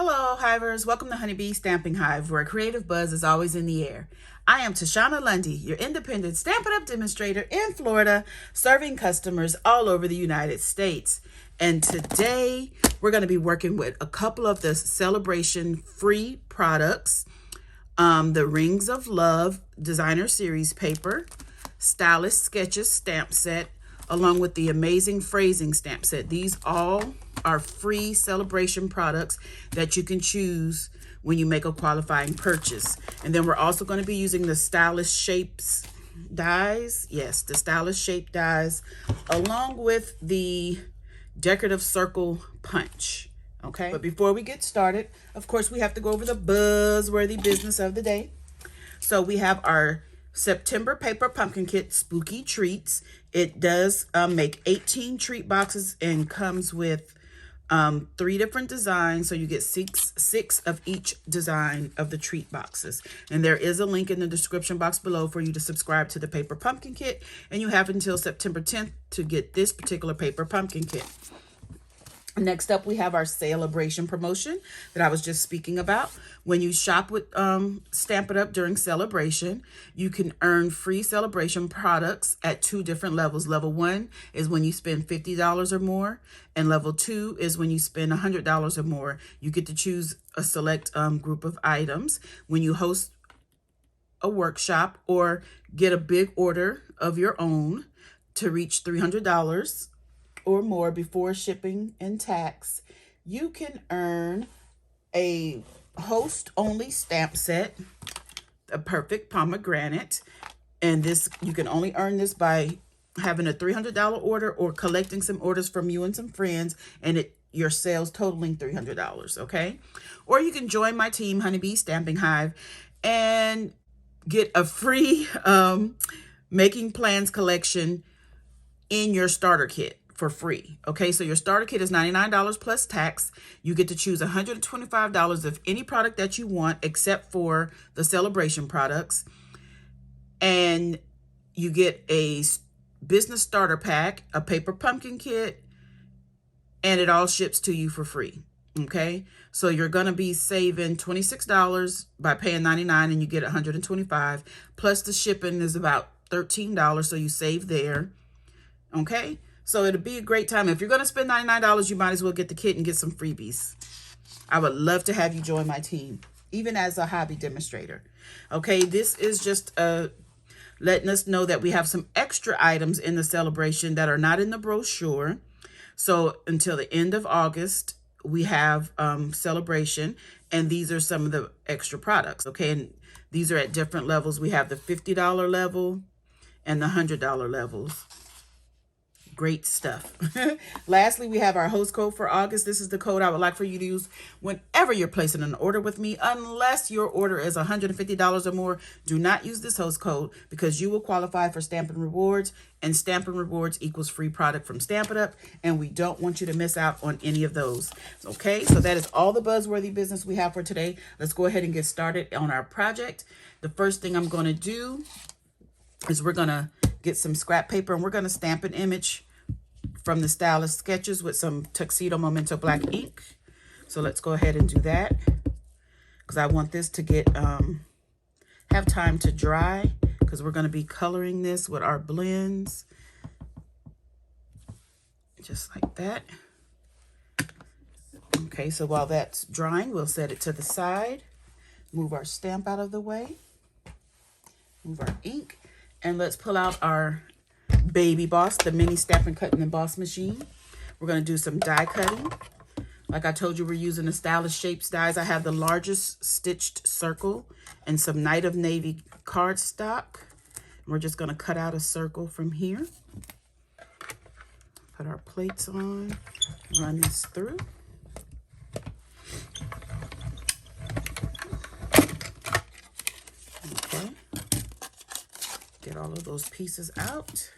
Hello, Hivers. Welcome to Honeybee Stamping Hive, where creative buzz is always in the air. I am Tashana Lundy, your independent Stampin' Up demonstrator in Florida, serving customers all over the United States. And today, we're going to be working with a couple of the Sale-A-Bration free products. The Rings of Love Designer Series paper, Stylist Sketches stamp set, along with the amazing phrasing stamp set. These all are free Sale-A-Bration products that you can choose when you make a qualifying purchase. And then we're also going to be using the Stylish Shapes dies. Yes, the Stylish Shape dies, along with the Decorative Circle Punch. Okay, but before we get started, of course, we have to go over the buzzworthy business of the day. So we have our September paper pumpkin kit, Spooky Treats. It does make 18 treat boxes and comes with 3 different designs. So you get six of each design of the treat boxes. And there is a link in the description box below for you to subscribe to the paper pumpkin kit. And you have until September 10th to get this particular paper pumpkin kit. Next up, we have our Sale-A-Bration promotion that I was just speaking about. When you shop with Stampin' Up during Sale-A-Bration, you can earn free Sale-A-Bration products at 2 different levels. Level 1 is when you spend $50 or more, and level 2 is when you spend $100 or more. You get to choose a select group of items. When you host a workshop or get a big order of your own to reach $300 or more before shipping and tax, you can earn a host-only stamp set, a perfect pomegranate, and this you can only earn this by having a $300 order or collecting some orders from you and some friends, and your sales totaling $300. Okay, or you can join my team, Honeybee Stamping Hive, and get a free making plans collection in your starter kit for free. Okay, so your starter kit is $99 plus tax. You get to choose $125 of any product that you want except for the Sale-A-Bration products. And you get a business starter pack, a paper pumpkin kit, and it all ships to you for free. Okay, so you're going to be saving $26 by paying $99 and you get $125, plus the shipping is about $13, so you save there. Okay, so it'll be a great time. If you're going to spend $99, you might as well get the kit and get some freebies. I would love to have you join my team, even as a hobby demonstrator. Okay, this is just letting us know that we have some extra items in the Sale-A-Bration that are not in the brochure. So until the end of August, we have Sale-A-Bration, and these are some of the extra products. Okay, and these are at different levels. We have the $50 level and the $100 levels. Great stuff. Lastly, we have our host code for August. This is the code I would like for you to use whenever you're placing an order with me. Unless your order is $150 or more, do not use this host code because you will qualify for Stampin' Rewards, and Stampin' Rewards equals free product from Stampin' Up, and we don't want you to miss out on any of those. Okay, so that is all the buzzworthy business we have for today. Let's go ahead and get started on our project. The first thing I'm going to do is we're going to get some scrap paper and we're going to stamp an image from the Stylist Sketches with some Tuxedo Memento black ink. So let's go ahead and do that because I want this to get have time to dry, because we're going to be coloring this with our blends just like that. Okay, so while that's drying, we'll set it to the side, move our stamp out of the way, move our ink, and let's pull out our Baby Boss, the mini Stampin' Cut and Emboss machine. We're going to do some die cutting. Like I told you, we're using the Stylish Shapes dies. I have the largest stitched circle and some Night of Navy cardstock. We're just going to cut out a circle from here. Put our plates on, run this through. Okay. Get all of those pieces out.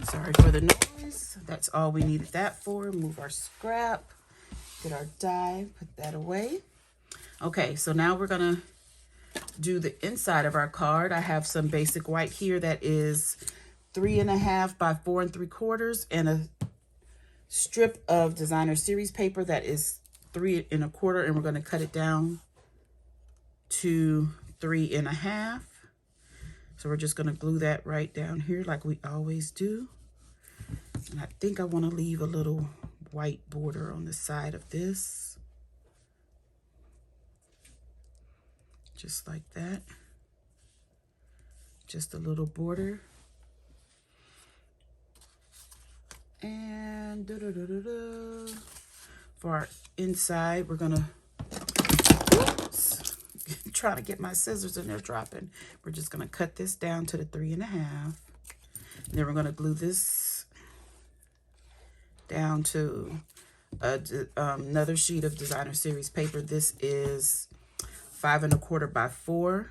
Sorry for the noise. That's all we needed that for. Move our scrap, get our die, put that away. Okay, so now we're gonna do the inside of our card. I have some basic white here that is 3.5 by 4 3/4 and a strip of designer series paper that is 3 1/4, and we're going to cut it down to 3 1/2. So we're just going to glue that right down here like we always do. And I think I want to leave a little white border on the side of this. Just like that. Just a little border. And for our inside, we're gonna, oops, trying to get my scissors in there dropping. We're just gonna cut this down to the 3 1/2. And then we're gonna glue this down to another sheet of designer series paper. This is 5 1/4 by 4.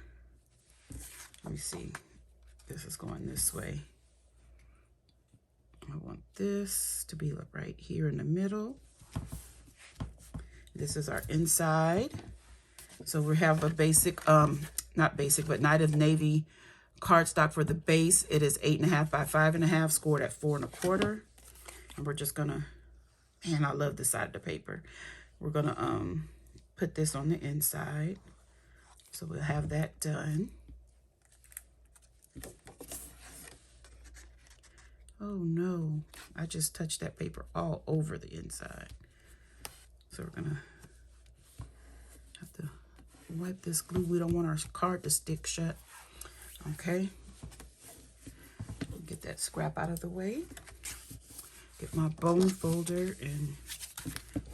Let me see. This is going this way. I want this to be right here in the middle. This is our inside. So we have a basic, not basic, but Night of Navy cardstock for the base. It is 8 1/2 by 5 1/2, scored at 4 1/4. And we're just gonna, and I love this side of the paper. We're gonna put this on the inside. So we'll have that done. Oh no, I just touched that paper all over the inside. So we're gonna have to wipe this glue. We don't want our card to stick shut. Okay. Get that scrap out of the way. Get my bone folder and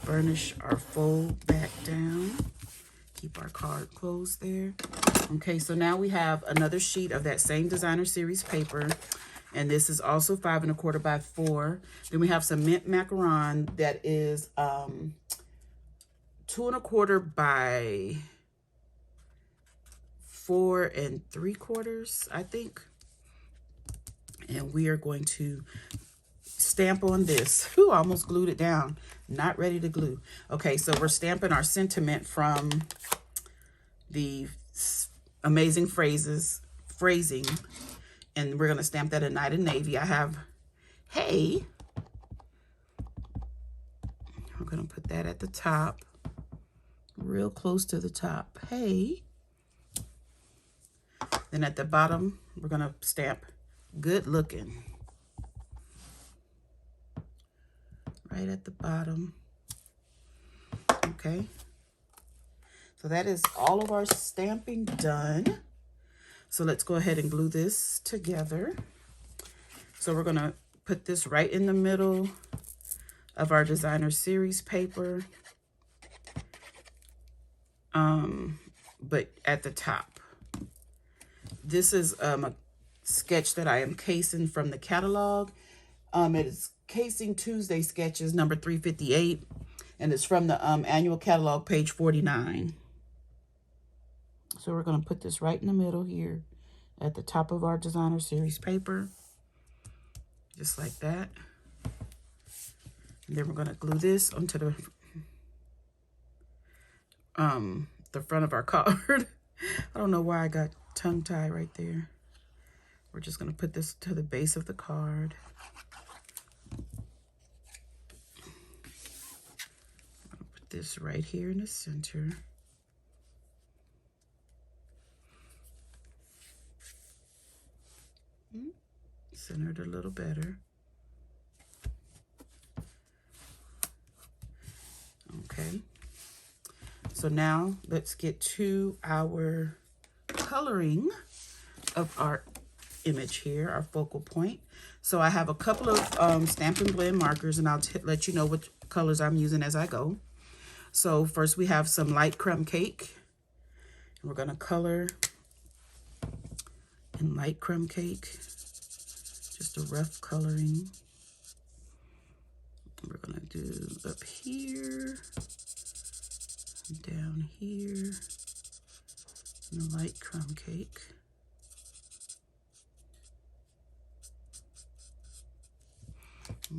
burnish our fold back down. Keep our card closed there. Okay, so now we have another sheet of that same designer series paper. And this is also 5 1/4 by 4. Then we have some mint macaron that is 2 1/4 by 4 3/4, I think. And we are going to stamp on this. Whew, I almost glued it down. Not ready to glue. Okay, so we're stamping our sentiment from the Amazing Phrasing. And we're going to stamp that in Night of Navy. I have, hey. I'm going to put that at the top. Real close to the top. Hey. Then at the bottom, we're going to stamp Good Lookin. Right at the bottom. Okay. So that is all of our stamping done. So let's go ahead and glue this together. So we're going to put this right in the middle of our designer series paper, but at the top. This is a sketch that I am casing from the catalog. It is Casing Tuesday Sketches number 358, and it's from the annual catalog, page 49. So we're going to put this right in the middle here at the top of our designer series paper, just like that. And then we're going to glue this onto the front of our card. I don't know why I got tongue-tied right there. We're just going to put this to the base of the card. Put this right here in the center. Center it a little better. Okay. So now let's get to our coloring of our image here, our focal point. So I have a couple of Stampin' Blend markers, and I'll let you know what colors I'm using as I go. So first we have some light crumb cake. And we're going to color in light crumb cake. Just a rough coloring. We're going to do up here, down here, in the light crumb cake.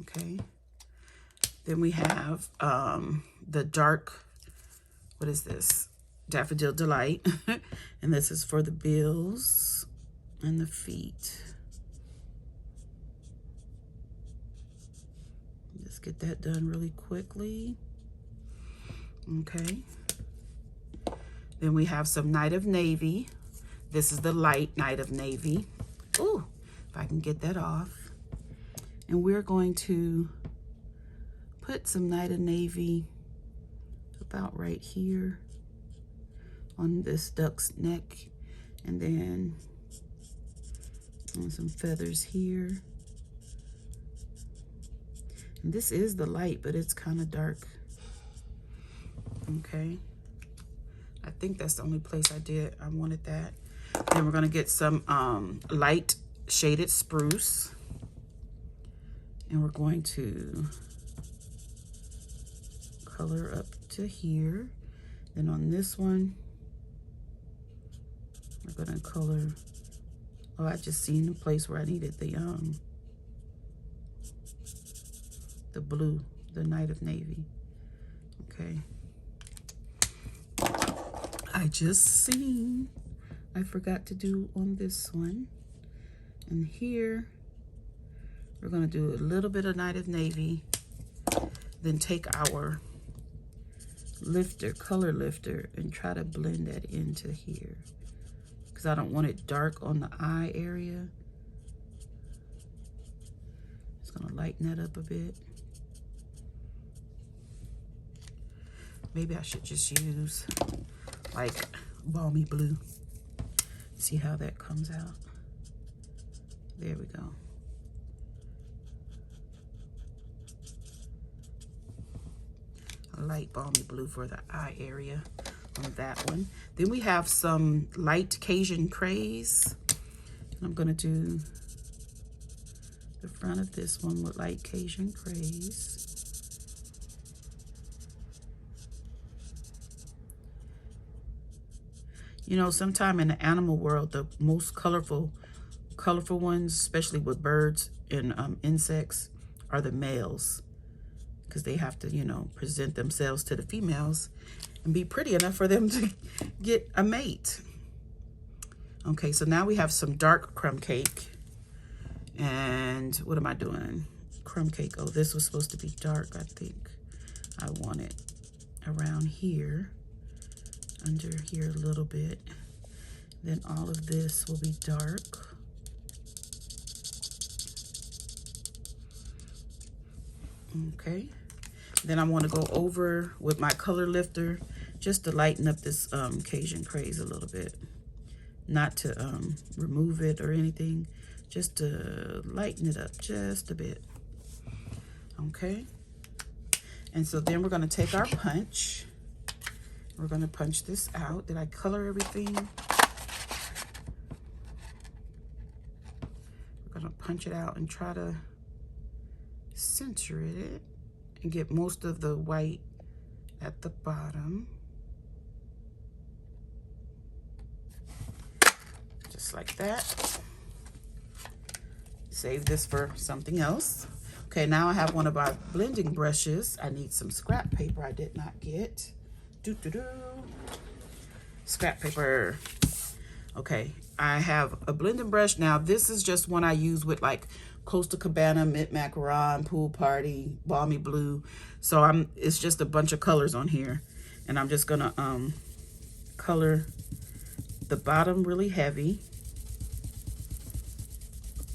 Okay. Then we have the dark, what is this? Daffodil Delight. And this is for the bills and the feet. Just get that done really quickly. Okay. Then we have some Night of Navy. This is the light Night of Navy. Ooh, if I can get that off. And we're going to put some Night of Navy about right here on this duck's neck, and then on some feathers here. And this is the light, but it's kind of dark. Okay. I think that's the only place I wanted that. Then we're gonna get some light shaded spruce. And we're going to color up to here. Then on this one, we're gonna color, oh, I just seen the place where I needed the blue, the Night of Navy. Okay. I just seen, I forgot to do on this one. And here, we're gonna do a little bit of Night of Navy, then take our lifter, color lifter, and try to blend that into here. Because I don't want it dark on the eye area. Just gonna lighten that up a bit. Maybe I should just use like balmy blue. See how that comes out. There we go. A light balmy blue for the eye area on that one. Then we have some light Cajun craze. I'm gonna do the front of this one with light Cajun craze. You know, sometime in the animal world, the most colorful ones, especially with birds and insects, are the males, because they have to, you know, present themselves to the females and be pretty enough for them to get a mate. Okay, so now we have some dark crumb cake. And what am I doing? Crumb cake. Oh, this was supposed to be dark, I think. I want it around here. Under here a little bit. Then all of this will be dark. Okay. Then I want to go over with my color lifter just to lighten up this Cajun craze a little bit. Not to remove it or anything, just to lighten it up just a bit. Okay. And so then we're going to take our punch. We're going to punch this out. Did I color everything? We're going to punch it out and try to center it and get most of the white at the bottom. Just like that. Save this for something else. Okay, now I have one of our blending brushes. I need some scrap paper I did not get. Scrap paper. Okay, I have a blending brush. Now this is just one I use with like Coastal Cabana, Mint Macaron, Pool Party, Balmy Blue. So it's just a bunch of colors on here, and I'm just gonna color the bottom really heavy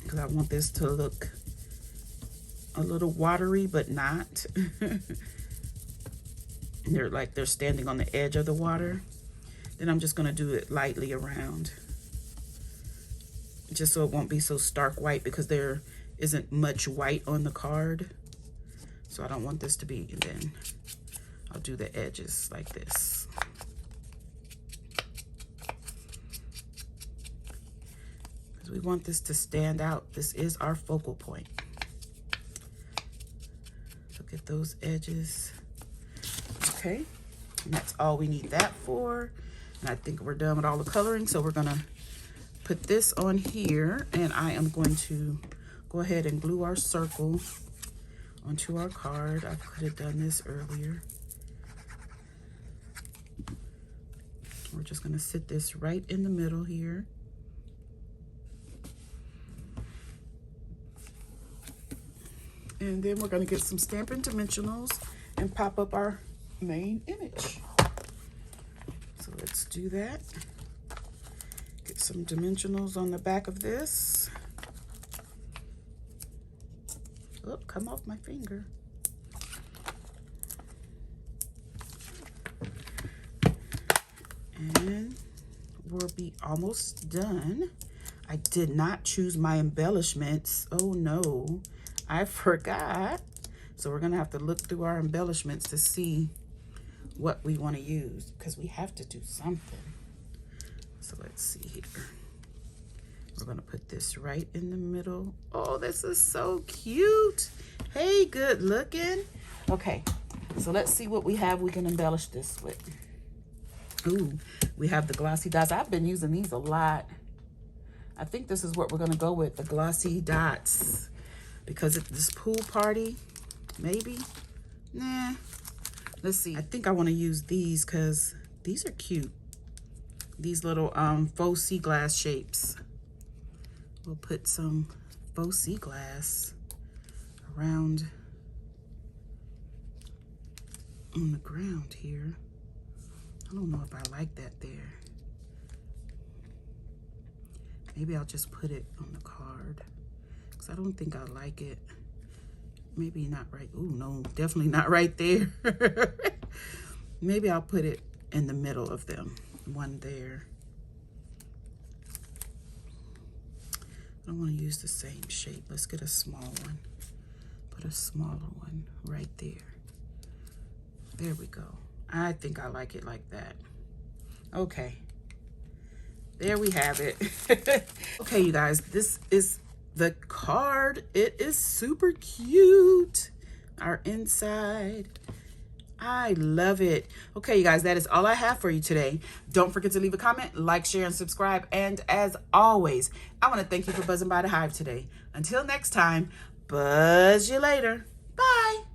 because I want this to look a little watery, but not. They're standing on the edge of the water. Then I'm just gonna do it lightly around, just so it won't be so stark white, because there isn't much white on the card. So I don't want this to be, and then I'll do the edges like this. Because we want this to stand out. This is our focal point. So get those edges. Okay, and that's all we need that for. And I think we're done with all the coloring. So we're gonna put this on here, and I am going to go ahead and glue our circle onto our card. I could have done this earlier. We're just gonna sit this right in the middle here. And then we're going to get some Stampin' Dimensionals and pop up our main image. So let's do that. Get some dimensionals on the back of this. Oh, come off my finger. And we'll be almost done. I did not choose my embellishments. Oh no, I forgot. So we're gonna have to look through our embellishments to see what we want to use, because we have to do something. So let's see here. We're gonna put this right in the middle. Oh, this is so cute. Hey, good looking. Okay, so let's see what we have we can embellish this with. Ooh, we have the glossy dots. I've been using these a lot. I think this is what we're gonna go with, the glossy dots, because at this pool party, maybe. Nah, let's see. I think I want to use these because these are cute. These little faux sea glass shapes. We'll put some faux sea glass around on the ground here. I don't know if I like that there. Maybe I'll just put it on the card, because I don't think I like it. Maybe not right. Oh no, definitely not right there. Maybe I'll put it in the middle of them. One there. I don't want to use the same shape. Let's get a small one. Put a smaller one right there. There we go. I think I like it like that. Okay. There we have it. Okay, you guys, this is the card. It is super cute. Our inside. I love it. Okay, you guys, that is all I have for you today. Don't forget to leave a comment, like, share, and subscribe. And as always, I want to thank you for buzzing by the Hive today. Until next time, buzz you later. Bye.